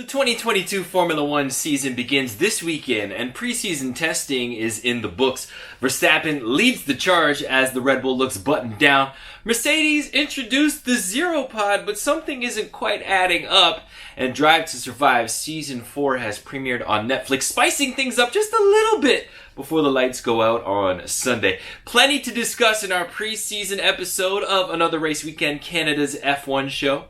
The 2022 Formula One season begins this weekend, and preseason testing is in the books. Verstappen leads the charge as the Red Bull looks buttoned down. Mercedes introduced the Zero Pod, but something isn't quite adding up. And Drive to Survive Season 4 has premiered on Netflix, spicing things up just a little bit before the lights go out on Sunday. Plenty to discuss in our preseason episode of Another Race Weekend, Canada's F1 show.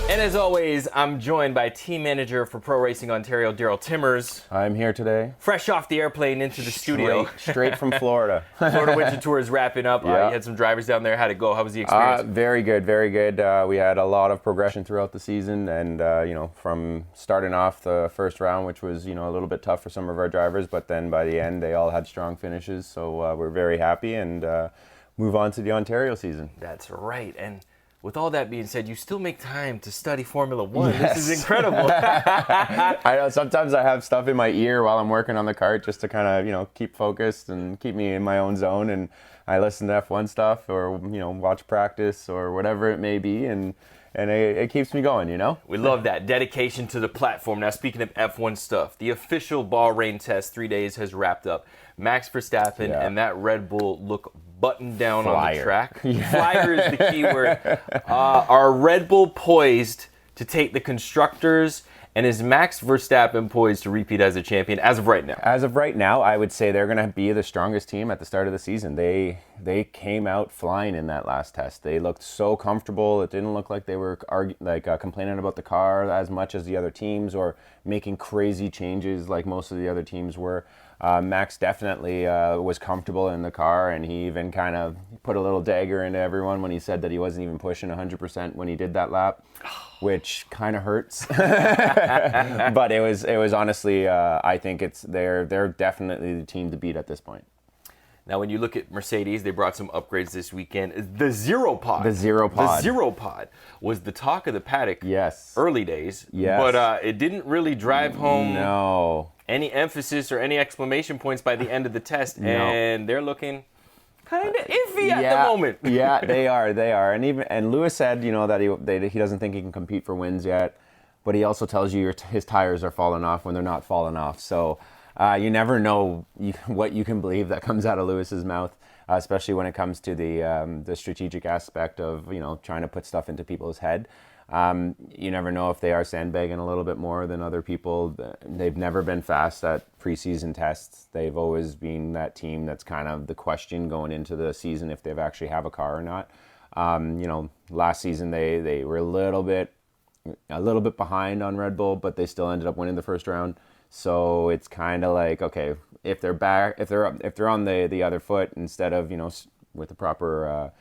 And as always, I'm joined by team manager for Pro Racing Ontario, Daryl Timmers. I'm here today. Fresh off the airplane into the studio. Straight from Florida. Florida Winter Tour is wrapping up. Yeah. You had some drivers down there. How'd it go? How was the experience? Very good, very good. We had a lot of progression throughout the season, and from starting off the first round, which was a little bit tough for some of our drivers, but then by the end they all had strong finishes. So we're very happy and move on to the Ontario season. That's right. And with all that being said, you still make time to study Formula One. Yes. This is incredible. I know sometimes I have stuff in my ear while I'm working on the kart just to kind of, keep focused and keep me in my own zone. And I listen to F1 stuff or, watch practice or whatever it may be. And it keeps me going, We love that. Dedication to the platform. Now, speaking of F1 stuff, the official Bahrain test, 3 days, has wrapped up. Max Verstappen and that Red Bull look buttoned down on the track. Flyer is the key word. Are Red Bull poised to take the constructors, and is Max Verstappen poised to repeat as a champion as of right now? As of right now, I would say they're going to be the strongest team at the start of the season. They came out flying in that last test. They looked so comfortable. It didn't look like they were complaining about the car as much as the other teams or making crazy changes like most of the other teams were. Max definitely was comfortable in the car, and he even kind of put a little dagger into everyone when he said that he wasn't even pushing 100% when he did that lap, which kind of hurts. But it was honestly, I think they're definitely the team to beat at this point. Now, when you look at Mercedes, they brought some upgrades this weekend. The Zero Pod. The Zero Pod was the talk of the paddock. Yes. Early days. Yes. But it didn't really drive home any emphasis or any exclamation points by the end of the test. No. And they're looking kind of iffy at the moment. Yeah, they are. And Lewis said, that he doesn't think he can compete for wins yet, but he also tells you his tires are falling off when they're not falling off. So you never know what you can believe that comes out of Lewis's mouth, especially when it comes to the strategic aspect of trying to put stuff into people's head. You never know if they are sandbagging a little bit more than other people. They've never been fast at preseason tests. They've always been that team that's kind of the question going into the season if they've actually have a car or not. Last season they were a little bit behind on Red Bull, but they still ended up winning the first round. So it's kind of like, okay, if they're back, if they're on the other foot instead of with the proper,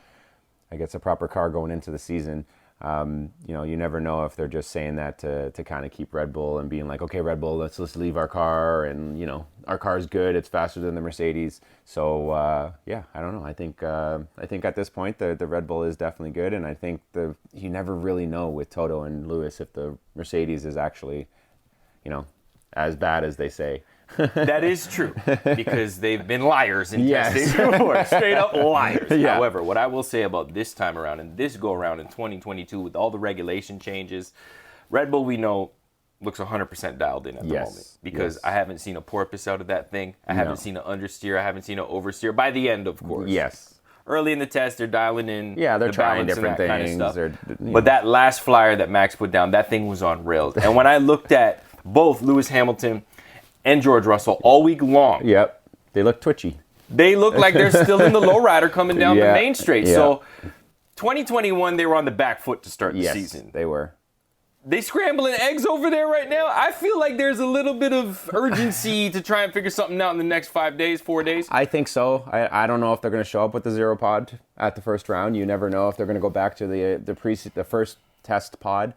a proper car going into the season. You never know if they're just saying that to kind of keep Red Bull and being like, okay, Red Bull, let's leave our car, and our car's good, it's faster than the Mercedes. So I don't know. I think at this point the Red Bull is definitely good, and I think you never really know with Toto and Lewis if the Mercedes is actually as bad as they say. That is true, because they've been liars in testing before. Straight up liars. Yeah. However, what I will say about this time around and this go around in 2022 with all the regulation changes, Red Bull, we know, looks 100% dialed in at the moment. Because I haven't seen a porpoise out of that thing. I haven't seen an understeer. I haven't seen an oversteer. By the end, of course. Yes. Early in the test, they're dialing in. Yeah, they're trying different things. Kind of stuff. But that last flyer that Max put down, that thing was on rails. And when I looked at both Lewis Hamilton and George Russell all week long. Yep. They look twitchy. They look like they're still in the lowrider coming down the main straight. Yeah. So 2021, they were on the back foot to start the season. They were. They scrambling eggs over there right now. I feel like there's a little bit of urgency to try and figure something out in the next 5 days, 4 days. I think so. I don't know if they're going to show up with the Zero Pod at the first round. You never know if they're going to go back to the first test pod.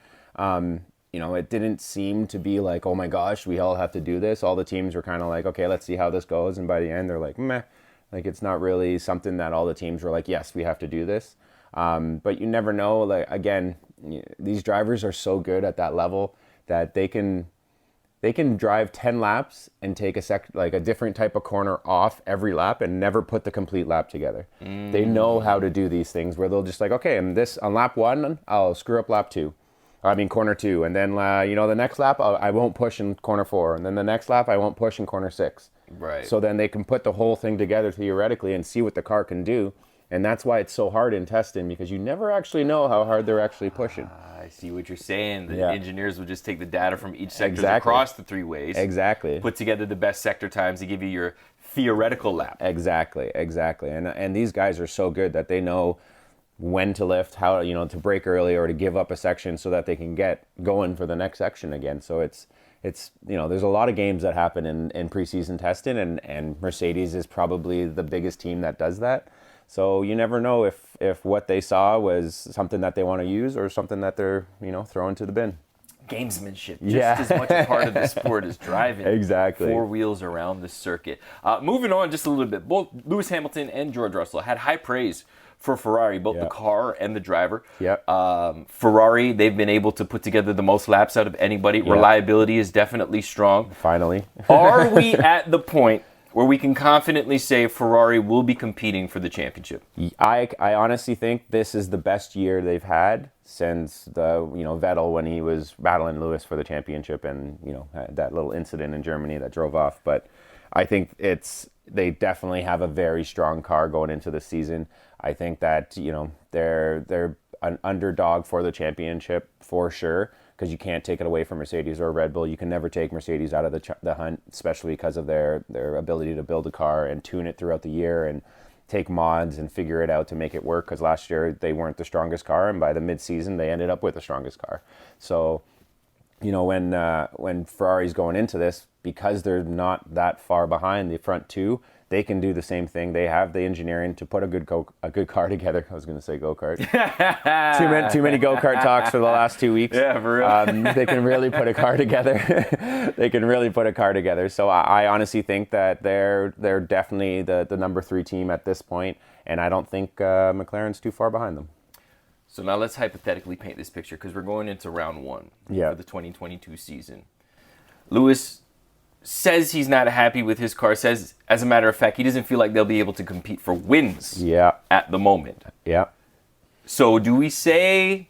It didn't seem to be like, oh my gosh, we all have to do this. All the teams were kind of like, okay, let's see how this goes. And by the end, they're like, meh. Like, it's not really something that all the teams were like, yes, we have to do this. But you never know. Like, again, these drivers are so good at that level that they can they can drive 10 laps and take a different type of corner off every lap and never put the complete lap together. They know how to do these things where they'll just like, okay, and this on lap 1, I'll screw up lap 2. Corner 2. And then, the next lap, I won't push in corner 4. And then the next lap, I won't push in corner 6. Right. So then they can put the whole thing together theoretically and see what the car can do. And that's why it's so hard in testing, because you never actually know how hard they're actually pushing. I see what you're saying. The engineers will just take the data from each sector across the 3 ways. Exactly. Put together the best sector times to give you your theoretical lap. Exactly. And these guys are so good that they know when to lift, how to brake early or to give up a section so that they can get going for the next section again. So it's there's a lot of games that happen in preseason testing, and Mercedes is probably the biggest team that does that. So you never know if what they saw was something that they want to use or something that they're throwing to the bin. Gamesmanship, just as much a part of the sport as driving. Exactly. 4 wheels around the circuit. Moving on just a little bit, both Lewis Hamilton and George Russell had high praise for Ferrari, both the car and the driver. Yep. Ferrari, they've been able to put together the most laps out of anybody. Yep. Reliability is definitely strong. Finally. Are we at the point where we can confidently say Ferrari will be competing for the championship? I honestly think this is the best year they've had since the Vettel, when he was battling Lewis for the championship, and that little incident in Germany that drove off. But I think they definitely have a very strong car going into the season. I think that they're an underdog for the championship for sure, because you can't take it away from Mercedes or Red Bull. You can never take Mercedes out of the hunt, especially because of their ability to build a car and tune it throughout the year and take mods and figure it out to make it work, because last year they weren't the strongest car, and by the mid-season they ended up with the strongest car. So when Ferrari's going into this, because they're not that far behind the front two, they can do the same thing. They have the engineering to put a good car together. I was going to say go-kart. Too many go-kart talks for the last 2 weeks. Yeah, for real. They can really put a car together. So I honestly think that they're definitely the number 3 team at this point, and I don't think McLaren's too far behind them. So now let's hypothetically paint this picture, because we're going into round 1 for the 2022 season. Lewis says he's not happy with his car, says, as a matter of fact, he doesn't feel like they'll be able to compete for wins at the moment. Yeah. So do we say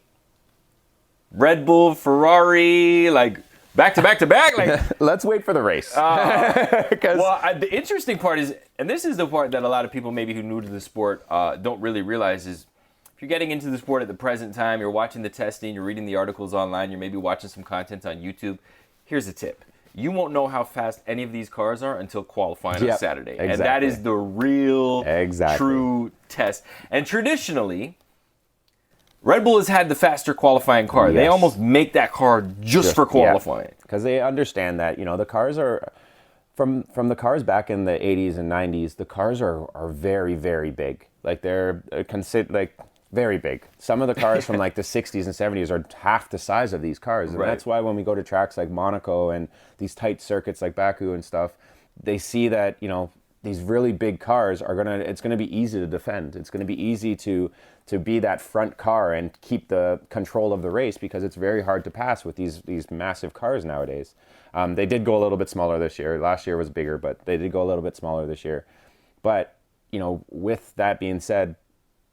Red Bull, Ferrari, like back to back to back? Like, let's wait for the race. The interesting part is, and this is the part that a lot of people maybe who are new to the sport don't really realize, is if you're getting into the sport at the present time, you're watching the testing, you're reading the articles online, you're maybe watching some content on YouTube, here's a tip. You won't know how fast any of these cars are until qualifying on Saturday. Exactly. And that is the real, true test. And traditionally, Red Bull has had the faster qualifying car. Yes. They almost make that car just for qualifying. Because they understand that, the cars are, from the cars back in the 80s and 90s, the cars are very, very big. Like, they're very big. Some of the cars from like the 60s and 70s are half the size of these cars. And that's why when we go to tracks like Monaco and these tight circuits like Baku and stuff, they see that, these really big cars it's going to be easy to defend. It's going to be easy to be that front car and keep the control of the race, because it's very hard to pass with these massive cars nowadays. They did go a little bit smaller this year. Last year was bigger, but they did go a little bit smaller this year. But, with that being said,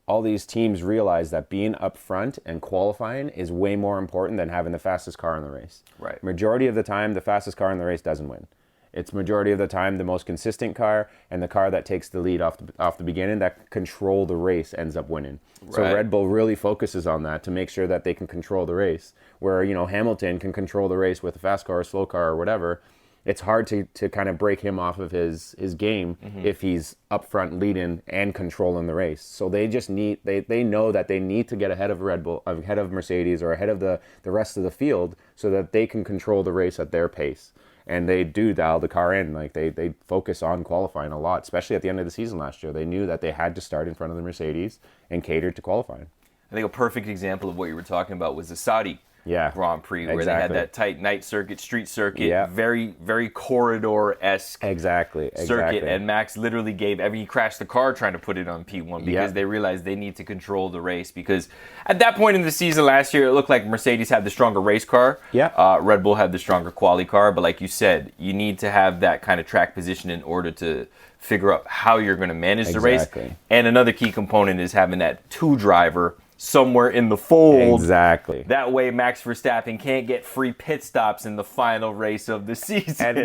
all these teams realize that being up front and qualifying is way more important than having the fastest car in the race. Right. Majority of the time, the fastest car in the race doesn't win. It's majority of the time the most consistent car and the car that takes the lead off the beginning, that control the race, ends up winning. Right. So Red Bull really focuses on that to make sure that they can control the race. Where, Hamilton can control the race with a fast car or slow car or whatever. It's hard to kind of break him off of his game if he's up front leading and controlling the race. So they just they know that they need to get ahead of Red Bull, ahead of Mercedes, or ahead of the rest of the field, so that they can control the race at their pace. And they do dial the car in. Like, they focus on qualifying a lot, especially at the end of the season last year. They knew that they had to start in front of the Mercedes and cater to qualifying. I think a perfect example of what you were talking about was the Saudi Grand Prix, where they had Exactly. that tight night circuit, street circuit, Yeah. very, very corridor-esque Exactly. circuit, and Max literally he crashed the car trying to put it on P1 because they realized they need to control the race, because at that point in the season last year, it looked like Mercedes had the stronger race car. Red Bull had the stronger quali car, but like you said, you need to have that kind of track position in order to figure out how you're going to manage the race. And another key component is having that two driver somewhere in the fold. That way Max Verstappen can't get free pit stops in the final race of the season. And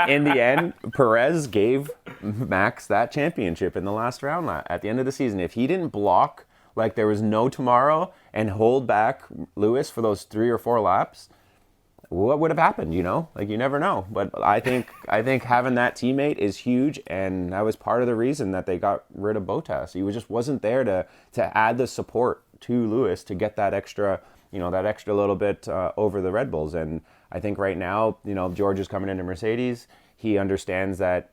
in the end, Perez gave Max that championship in the last round at the end of the season. If he didn't block like there was no tomorrow and hold back Lewis for those 3 or 4 laps, what would have happened, you know? Like, you never know. But I think having that teammate is huge, and that was part of the reason that they got rid of Bottas. He just wasn't there to add the support to Lewis to get that extra, that extra little bit over the Red Bulls. And I think right now, George is coming into Mercedes. He understands that,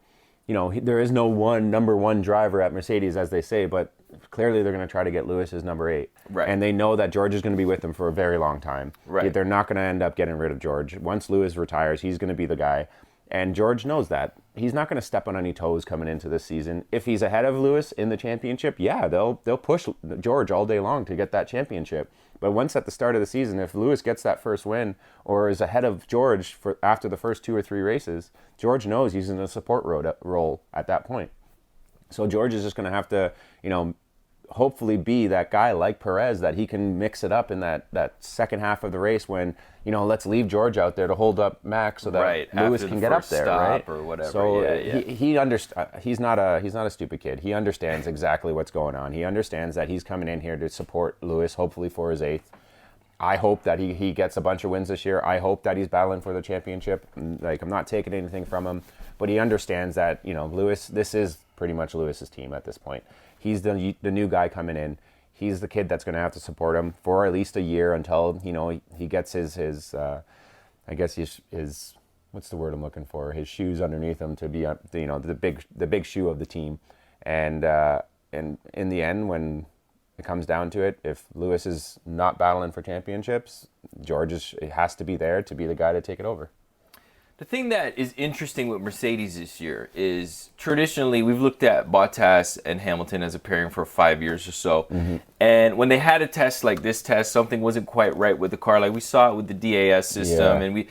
there is no number one driver at Mercedes, as they say, but clearly they're going to try to get Lewis as number 8. And they know that George is going to be with them for a very long time. They're not going to end up getting rid of George. Once Lewis retires, he's going to be the guy. And George knows that. He's not going to step on any toes coming into this season. If he's ahead of Lewis in the championship, they'll push George all day long to get that championship. But once at the start of the season, if Lewis gets that first win or is ahead of George after the first 2 or 3 races, George knows he's in a support role at that point. So George is just going to have to, hopefully be that guy like Perez that he can mix it up in that second half of the race when, let's leave George out there to hold up Max so that Lewis can get up there, right? Or whatever. So he's not a stupid kid. He understands exactly what's going on. He understands that he's coming in here to support Lewis, hopefully for his 8th. I hope that he gets a bunch of wins this year. I hope that he's battling for the championship. Like, I'm not taking anything from him, but he understands that, Lewis, this is pretty much Lewis's team at this point. He's the new guy coming in. He's the kid that's going to have to support him for at least a year until, he gets his what's the word I'm looking for? His shoes underneath him to be, the big shoe of the team. And in the end, when it comes down to it, if Lewis is not battling for championships, George has to be there to be the guy to take it over. The thing that is interesting with Mercedes this year is traditionally we've looked at Bottas and Hamilton as a pairing for 5 years or so. And when they had a test like this test, something wasn't quite right with the car. Like we saw it with the DAS system. And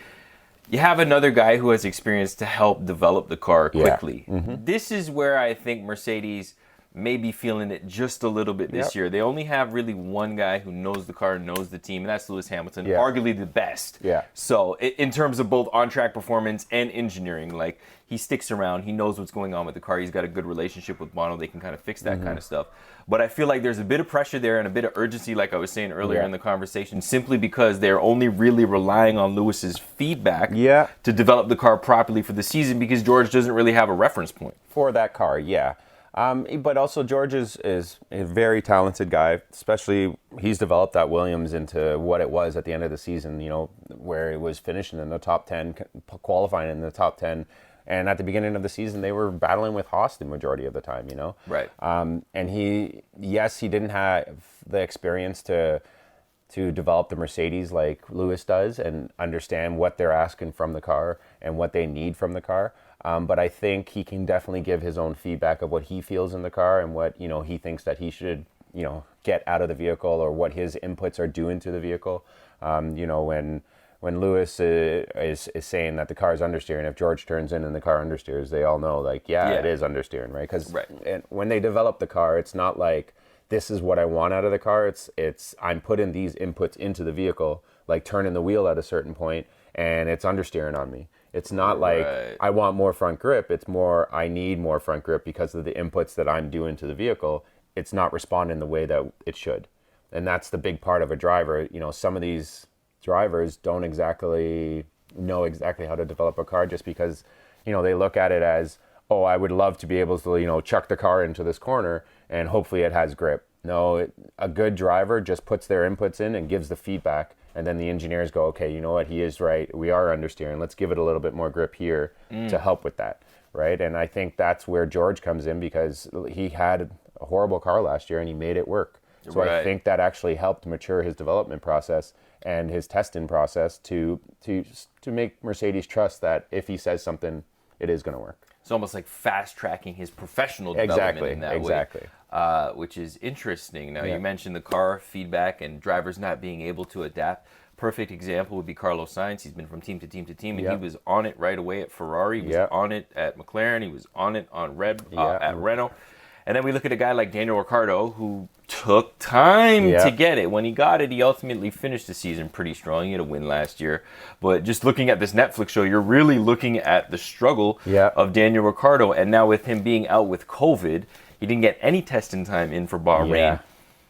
you have another guy who has experience to help develop the car quickly. This is where I think Mercedes may be feeling it just a little bit this year. They only have really one guy who knows the car, knows the team, and that's Lewis Hamilton, arguably the best. So in terms of both on-track performance and engineering, like, he sticks around, he knows what's going on with the car, he's got a good relationship with Bono, they can kind of fix that kind of stuff. But I feel like there's a bit of pressure there and a bit of urgency, like I was saying earlier in the conversation, simply because they're only really relying on Lewis's feedback to develop the car properly for the season, because George doesn't really have a reference point. For that car, but also George is a very talented guy, especially he's developed that Williams into what it was at the end of the season, where it was finishing in the top 10, qualifying in the top 10. And at the beginning of the season, they were battling with HAAS the majority of the time, And he didn't have the experience to develop the Mercedes like Lewis does and understand what they're asking from the car and what they need from the car. But I think he can definitely give his own feedback of what he feels in the car and what, he thinks that he should, get out of the vehicle or what his inputs are doing to the vehicle. When Lewis is saying that the car is understeering, if George turns in and the car understeers, they all know, like, it is understeering, right? Because when they develop the car, it's not like, this is what I want out of the car. It's I'm putting these inputs into the vehicle, like turning the wheel at a certain point, and it's understeering on me. It's not like I want more front grip. It's more I need more front grip because of the inputs that I'm doing to the vehicle. It's not responding the way that it should. And that's the big part of a driver. Some of these drivers don't exactly know exactly how to develop a car just because, they look at it as, oh, I would love to be able to, chuck the car into this corner and hopefully it has grip. No, a good driver just puts their inputs in and gives the feedback. And then the engineers go, okay, you know what? He is right. We are understeering. Let's give it a little bit more grip here to help with that, right? And I think that's where George comes in because he had a horrible car last year and he made it work. So I think that actually helped mature his development process and his testing process to make Mercedes trust that if he says something, it is going to work. It's almost like fast tracking his professional development in that way, which is interesting. Now, you mentioned the car feedback and drivers not being able to adapt. Perfect example would be Carlos Sainz. He's been from team to team to team, and he was on it right away at Ferrari. He was on it at McLaren. He was on it on at Renault. And then we look at a guy like Daniel Ricciardo, who took time to get it. When he got it, he ultimately finished the season pretty strong. He had a win last year. But just looking at this Netflix show, you're really looking at the struggle of Daniel Ricciardo. And now with him being out with COVID, he didn't get any testing time in for Bahrain.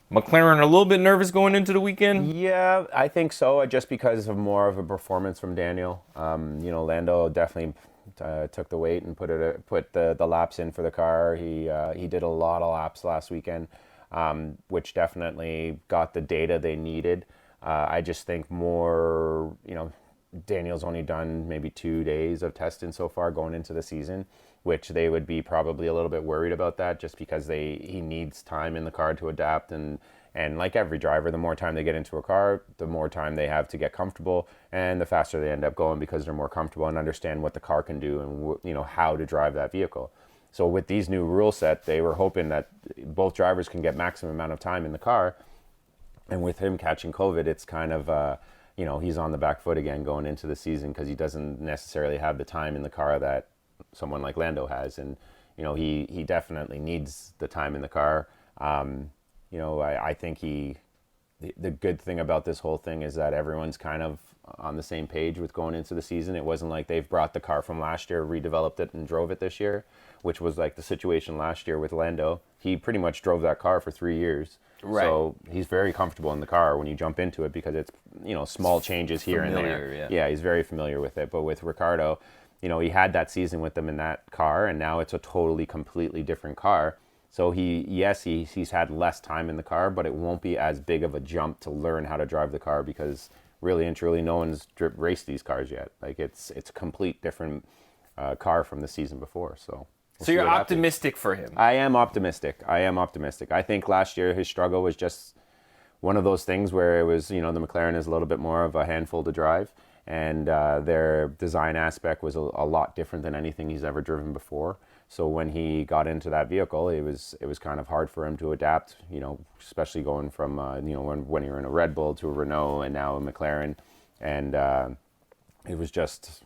McLaren a little bit nervous going into the weekend? Yeah, I think so, just because of more of a performance from Daniel. Lando definitely took the weight and put the laps in for the car. He did a lot of laps last weekend, which definitely got the data they needed. I just think more, Daniel's only done maybe 2 days of testing so far going into the season, which they would be probably a little bit worried about that, just because he needs time in the car to adapt. And like every driver, the more time they get into a car, the more time they have to get comfortable, and the faster they end up going because they're more comfortable and understand what the car can do and how to drive that vehicle. So with these new rule set, they were hoping that both drivers can get maximum amount of time in the car. And with him catching COVID, it's kind of he's on the back foot again going into the season because he doesn't necessarily have the time in the car that someone like Lando has, and he definitely needs the time in the car. I think the good thing about this whole thing is that everyone's kind of on the same page with going into the season. It wasn't like they've brought the car from last year, redeveloped it, and drove it this year, which was like the situation last year with Lando. He pretty much drove that car for 3 years. Right. So he's very comfortable in the car when you jump into it because it's, small changes here and there. Yeah, he's very familiar with it. But with Ricciardo, he had that season with them in that car, and now it's a totally, completely different car. So he's had less time in the car, but it won't be as big of a jump to learn how to drive the car because really and truly no one's raced these cars yet. Like it's a complete different car from the season before. So you're optimistic for him? I am optimistic. I think last year his struggle was just one of those things where it was, the McLaren is a little bit more of a handful to drive, and their design aspect was a lot different than anything he's ever driven before. So when he got into that vehicle, it was kind of hard for him to adapt, especially going from, when you're in a Red Bull to a Renault and now a McLaren. And it was just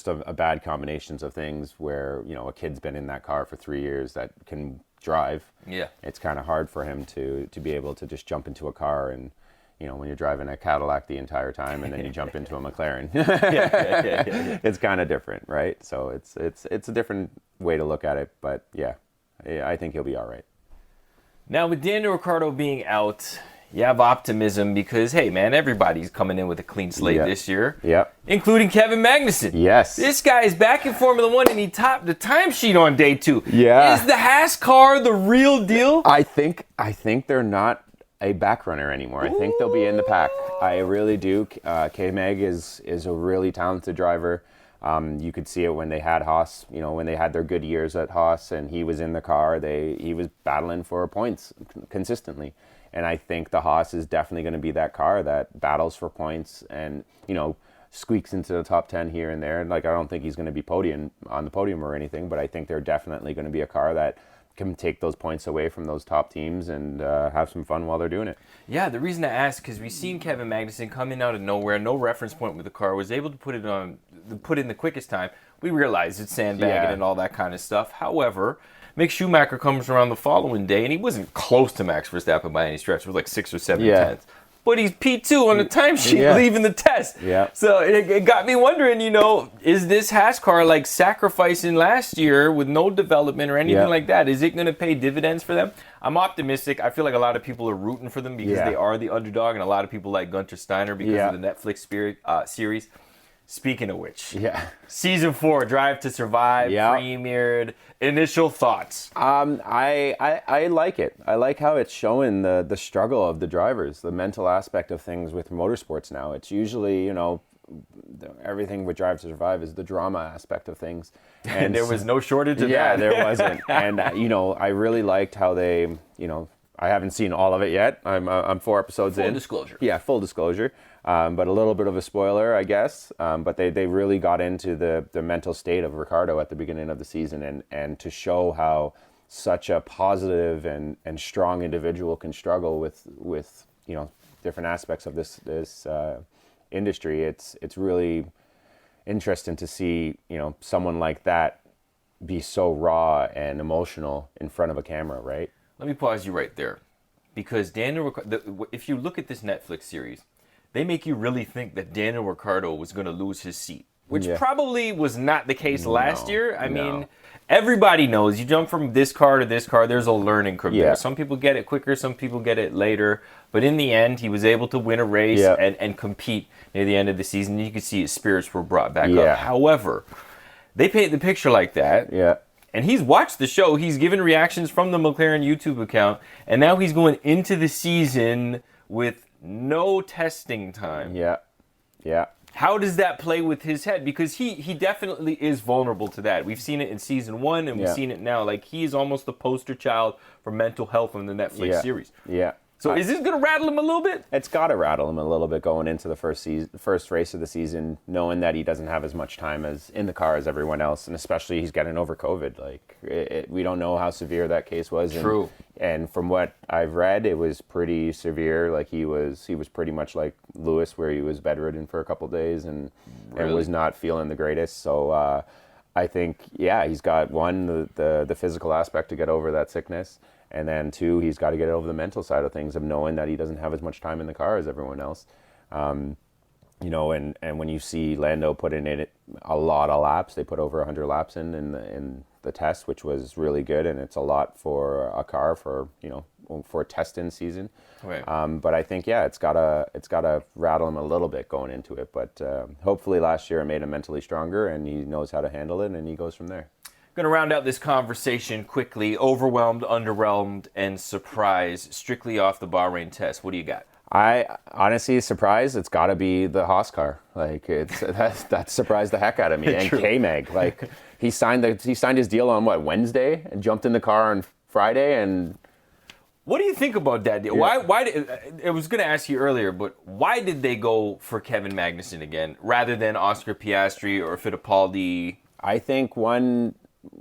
a bad combinations of things where, a kid's been in that car for 3 years that can drive. Yeah. It's kind of hard for him to be able to just jump into a car and, when you're driving a Cadillac the entire time and then you jump into a McLaren. It's kind of different, right? So it's a different way to look at it, but yeah, I think he'll be all right. Now with Daniel Ricciardo being out, you have optimism because, hey man, everybody's coming in with a clean slate this year, including Kevin Magnussen. Yes. This guy is back in Formula One and he topped the timesheet on day 2. Yeah. Is the HAAS car the real deal? I think they're not a back runner anymore. I think they'll be in the pack. I really do. K-Mag is a really talented driver. You could see it when they had HAAS, when they had their good years at HAAS and he was in the car, he was battling for points consistently. And I think the HAAS is definitely going to be that car that battles for points and, squeaks into the top 10 here and there. Like, I don't think he's going to be on the podium or anything, but I think they're definitely going to be a car that can take those points away from those top teams and have some fun while they're doing it. Yeah, the reason I asked, because we've seen Kevin Magnussen come in out of nowhere, no reference point with the car, was able to put in the quickest time. We realized it's sandbagging and all that kind of stuff. However, Mick Schumacher comes around the following day, and he wasn't close to Max Verstappen by any stretch. It was like 6 or 7 tenths. But he's P2 on the timesheet leaving the test. Yeah. So it got me wondering, is this HAAS car like sacrificing last year with no development or anything like that? Is it going to pay dividends for them? I'm optimistic. I feel like a lot of people are rooting for them because they are the underdog, and a lot of people like Gunter Steiner because of the Netflix series. Speaking of which, Season 4, Drive to Survive, premiered. Initial thoughts? I like it. I like how it's showing the struggle of the drivers, the mental aspect of things with motorsports now. It's usually, everything with Drive to Survive is the drama aspect of things. And there was no shortage of that. Yeah, there wasn't. And, I really liked how they, I haven't seen all of it yet. I'm 4 episodes in. Full disclosure. Yeah, full disclosure. But a little bit of a spoiler, I guess. But they really got into the mental state of Ricardo at the beginning of the season, and to show how such a positive and strong individual can struggle with different aspects of this industry. It's really interesting to see someone like that be so raw and emotional in front of a camera, right? Let me pause you right there, because if you look at this Netflix series, they make you really think that Daniel Ricciardo was going to lose his seat, which probably was not the case last year. I mean, everybody knows you jump from this car to this car, there's a learning curve there. Some people get it quicker, some people get it later. But in the end, he was able to win a race and compete near the end of the season. You could see his spirits were brought back up. However, they paint the picture like that. Yeah. And he's watched the show. He's given reactions from the McLaren YouTube account. And now he's going into the season with no testing time. Yeah. Yeah. How does that play with his head? Because he definitely is vulnerable to that. We've seen it in season 1, and we've seen it now. Like, he is almost the poster child for mental health in the Netflix series. Yeah. So is this going to rattle him a little bit? It's got to rattle him a little bit going into the first race of the season, knowing that he doesn't have as much time as in the car as everyone else, and especially he's getting over COVID. Like, we don't know how severe that case was. True. And from what I've read, it was pretty severe. Like, he was pretty much like Lewis, where he was bedridden for a couple days and was not feeling the greatest. So I think, he's got the physical aspect to get over that sickness. And then 2, he's got to get over the mental side of things, of knowing that he doesn't have as much time in the car as everyone else. And when you see Lando put in a lot of laps, they put over 100 laps in the test, which was really good, and it's a lot for a car for a testing season. Right. But I think it's gotta rattle him a little bit going into it. But hopefully last year it made him mentally stronger, and he knows how to handle it, and he goes from there. Going to round out this conversation quickly. Overwhelmed, underwhelmed, and surprised, strictly off the Bahrain test. What do you got? I honestly surprised. It's got to be the HAAS car. Like, that surprised the heck out of me. And K-Mag, like, he signed his deal on Wednesday, and jumped in the car on Friday. And what do you think about that deal? Why I was going to ask you earlier, but why did they go for Kevin Magnussen again rather than Oscar Piastri or Fittipaldi? I think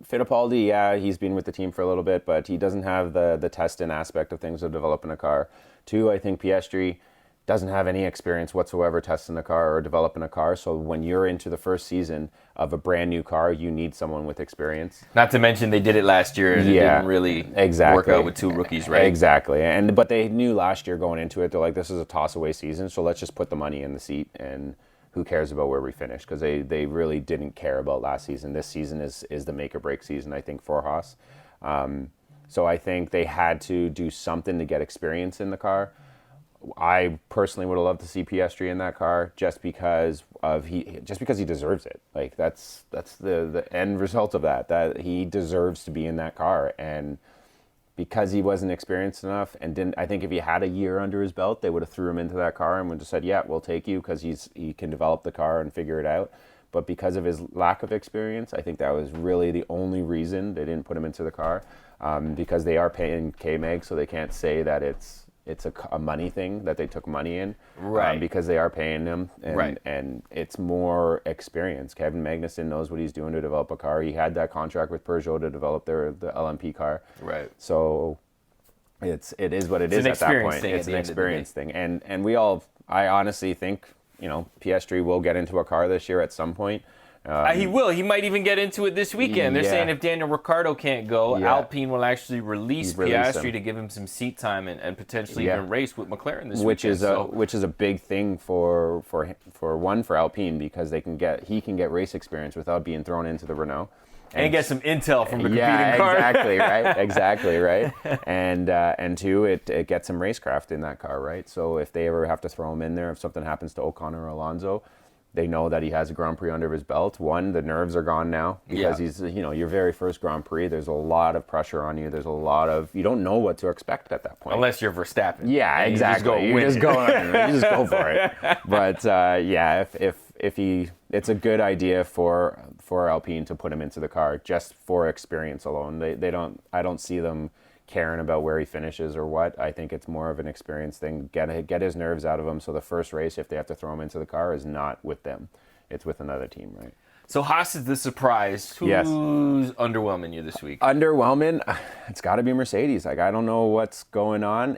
Fittipaldi, he's been with the team for a little bit, but he doesn't have the testing aspect of things of developing a car. 2, I think Piastri doesn't have any experience whatsoever testing a car or developing a car. So when you're into the first season of a brand new car, you need someone with experience. Not to mention they did it last year and it didn't really work out with 2 rookies, right? Exactly. But they knew last year going into it, they're like, this is a toss-away season, so let's just put the money in the seat, and who cares about where we finish? Because they really didn't care about last season. This season is the make-or-break season, I think, for HAAS. So I think they had to do something to get experience in the car. I personally would have loved to see Piastri in that car, just because he deserves it. Like, that's the end result of that he deserves to be in that car. And because he wasn't experienced enough and didn't, I think if he had a year under his belt, they would have threw him into that car and would have said, we'll take you, because he can develop the car and figure it out. But because of his lack of experience, I think that was really the only reason they didn't put him into the car, because they are paying K-Mag, so they can't say that it's a money thing, that they took money in, right? Because they are paying him, right? And it's more experience. Kevin Magnussen knows what he's doing to develop a car. He had that contract with Peugeot to develop the LMP car, right? So it is what it is at that point. It's an experience thing, and I honestly think Piastri will get into a car this year at some point. He will. He might even get into it this weekend. They're saying if Daniel Ricciardo can't go, Alpine will actually release Piastri to give him some seat time and potentially even race with McLaren this weekend. Which is a big thing for Alpine, because he can get race experience without being thrown into the Renault. And get some intel from the competing car. Exactly, right. And 2, it gets some racecraft in that car, right? So if they ever have to throw him in there, if something happens to Ocon or Alonso, they know that he has a Grand Prix under his belt. 1, the nerves are gone now, because he's, your very first Grand Prix. There's a lot of pressure on you. There's a lot of, you don't know what to expect at that point. Unless you're Verstappen. Yeah, exactly. You just go for it. But it's a good idea for Alpine to put him into the car just for experience alone. I don't see them caring about where he finishes or what. I think it's more of an experience thing. Get his nerves out of him. So the first race, if they have to throw him into the car, is not with them. It's with another team, right? So Haas is the surprise. Who's Yes. underwhelming you this week? Underwhelming, it's got to be Mercedes. Like, I don't know what's going on.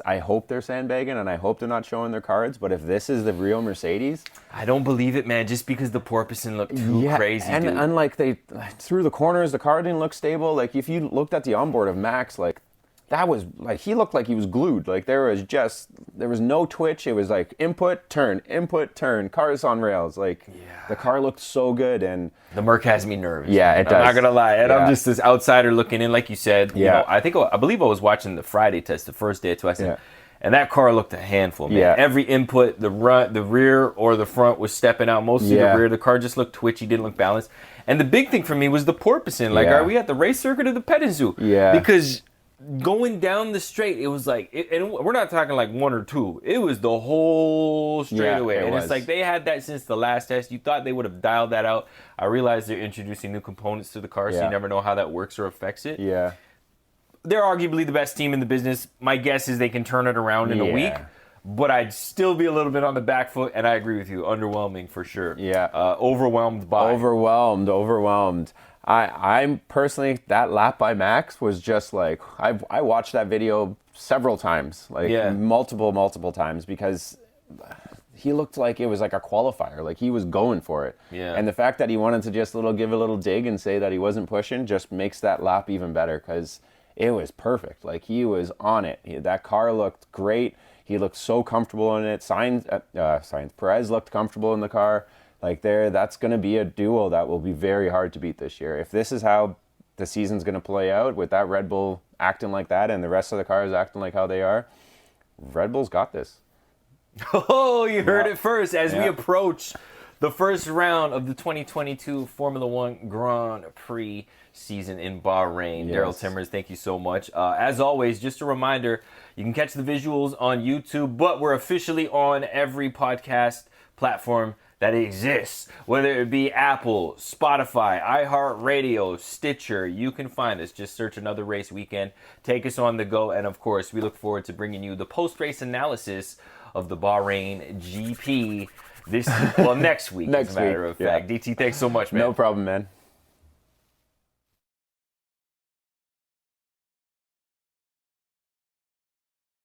I hope they're sandbagging, and I hope they're not showing their cards. But if this is the real Mercedes, I don't believe it, man. Just because the porpoising looked too crazy, and dude. unlike through the corners, the car didn't look stable. Like, if you looked at the onboard of Max, like, that was like, he looked like he was glued. Like, there was no twitch. It was like input, turn, cars on rails. Like, the car looked so good, and The Merc has me nervous. Yeah, it does. I'm not gonna lie, and I'm Yeah. just this outsider looking in, like you said. You Yeah. know, I believe I was watching the Friday test, the first day of testing, Yeah. and that car looked a handful, man. Yeah. Every input, the rear or the front was stepping out. Mostly Yeah. the rear. The car just looked twitchy, didn't look balanced. And the big thing for me was the porpoising. Like, Yeah. are we at the race circuit or the petting zoo? Yeah. Because going down the straight, it was like, and we're not talking like one or two. It was the whole straightaway, it and was. it's like they had that since the last test. You thought they would have dialed that out. I realize they're introducing new components to the car, so Yeah. you never know how that works or affects it. yeah. They're arguably the best team in the business. My guess is they can turn it around in a Yeah. week. But I'd still be a little bit on the back foot, and I agree with you. Underwhelming for sure. Yeah. Overwhelmed by. Overwhelmed. I'm personally, that lap by Max was just like, I watched that video several times, like Yeah. multiple times, because he looked like it was like a qualifier, like he was going for it. Yeah. And the fact that he wanted to just give a little dig and say that he wasn't pushing just makes that lap even better, because it was perfect. Like, he was on it. That car looked great. He looked so comfortable in it. Perez looked comfortable in the car. Like, that's going to be a duo that will be very hard to beat this year. If this is how the season's going to play out, with that Red Bull acting like that and the rest of the cars acting like how they are, Red Bull's got this. Oh, you heard Yeah. it first. As we Yeah. approach the first round of the 2022 Formula One Grand Prix season in Bahrain. Yes. Daryl Timmers, thank you so much. As always, just a reminder, you can catch the visuals on YouTube, but we're officially on every podcast platform that exists, whether it be Apple, Spotify, iHeartRadio, Stitcher. You can find us. Just search Another Race Weekend. Take us on the go. And, of course, we look forward to bringing you the post-race analysis of the Bahrain GP next week, as a matter of fact. Yeah. DT, thanks so much, man. No problem, man.